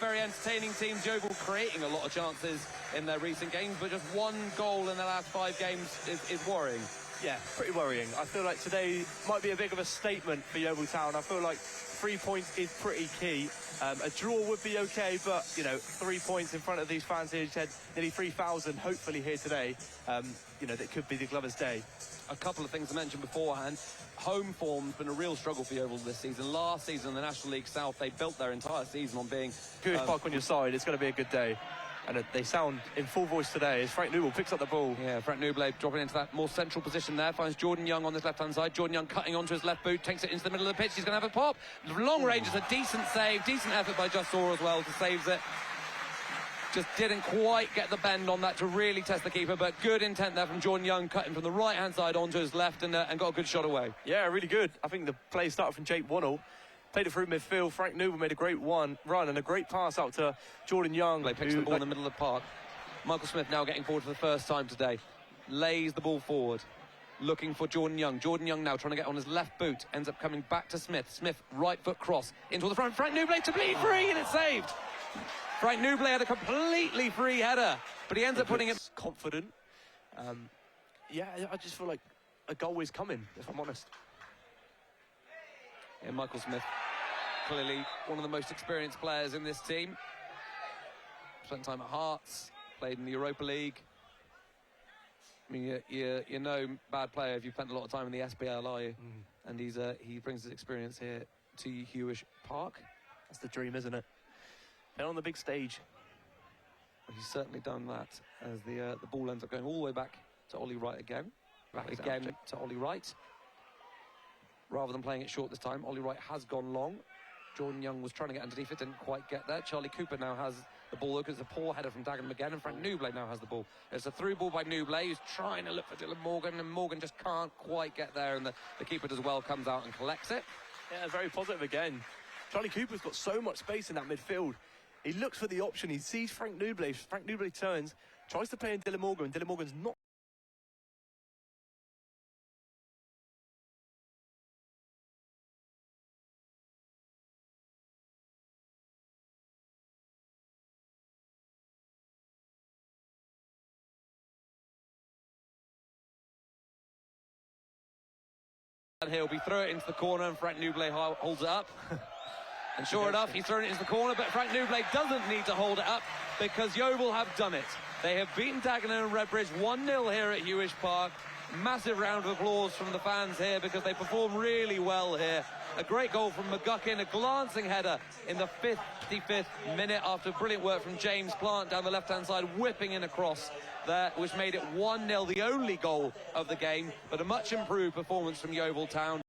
Very entertaining teams. Yeovil creating a lot of chances in their recent games, but just one goal in the last 5 games is worrying. Yeah, pretty worrying. I feel like today might be a bit of a statement for Yeovil Town. I feel like 3 points is pretty key. A draw would be okay, but, you know, 3 points in front of these fans here, said nearly 3,000 hopefully here today. You know, that could be the Glover's day. A couple of things I mentioned beforehand. Home form's been a real struggle for Yeovil this season. Last season in the National League South, they built their entire season on being... Good Park on your side, it's going to be a good day. And they sound in full voice today as Frank Newell picks up the ball. Yeah, Frank Newell dropping into that more central position there, finds Jordan Young on this left-hand side. Jordan Young cutting onto his left boot, takes it into the middle of the pitch. He's going to have a pop. Long range is a decent save, decent effort by Just Saw as well to save it. Just didn't quite get the bend on that to really test the keeper, but good intent there from Jordan Young, cutting from the right-hand side onto his left and got a good shot away. Yeah, really good. I think the play started from Jake Wannell. Played it through midfield. Frank Newell made a great run and a great pass out to Jordan Young. They picks the ball in the middle of the park. Michael Smith now getting forward for the first time today. Lays the ball forward, looking for Jordan Young. Jordan Young now trying to get on his left boot. Ends up coming back to Smith. Smith, right foot cross into the front. Frank Newell to bleed free, and it's saved. Frank Newell had a completely free header, but he ends up putting it... confident. Yeah, I just feel like a goal is coming, if I'm honest. Yeah, Michael Smith, clearly one of the most experienced players in this team. Spent time at Hearts, played in the Europa League. I mean, you're no bad player if you've spent a lot of time in the SPL, are you? And he brings his experience here to Hewish Park. That's the dream, isn't it? And on the big stage. He's certainly done that as the ball ends up going all the way back to Ollie Wright again. Back again to Ollie Wright. Rather than playing it short this time, Ollie Wright has gone long. Jordan Young was trying to get underneath it, didn't quite get there. Charlie Cooper now has the ball, because it's a poor header from Dagenham again, and Frank Newell now has the ball. It's a through ball by Newell, who's trying to look for Dylan Morgan, and Morgan just can't quite get there, and the keeper does well, comes out and collects it. Yeah, very positive again. Charlie Cooper's got so much space in that midfield. He looks for the option, he sees Frank Newell. Frank Newell turns, tries to play in Dylan Morgan, and Dylan Morgan's not. And he'll be throw it into the corner, and Frank Newell holds it up. And sure enough, he's thrown it into the corner, but Frank Newell doesn't need to hold it up because Yeovil have done it. They have beaten Dagenham and Redbridge 1-0 here at Hewish Park. Massive round of applause from the fans here because they perform really well here. A great goal from McGuckin, a glancing header in the 55th minute after brilliant work from James Plant down the left-hand side, whipping in across there, which made it 1-0, the only goal of the game, but a much improved performance from Yeovil Town.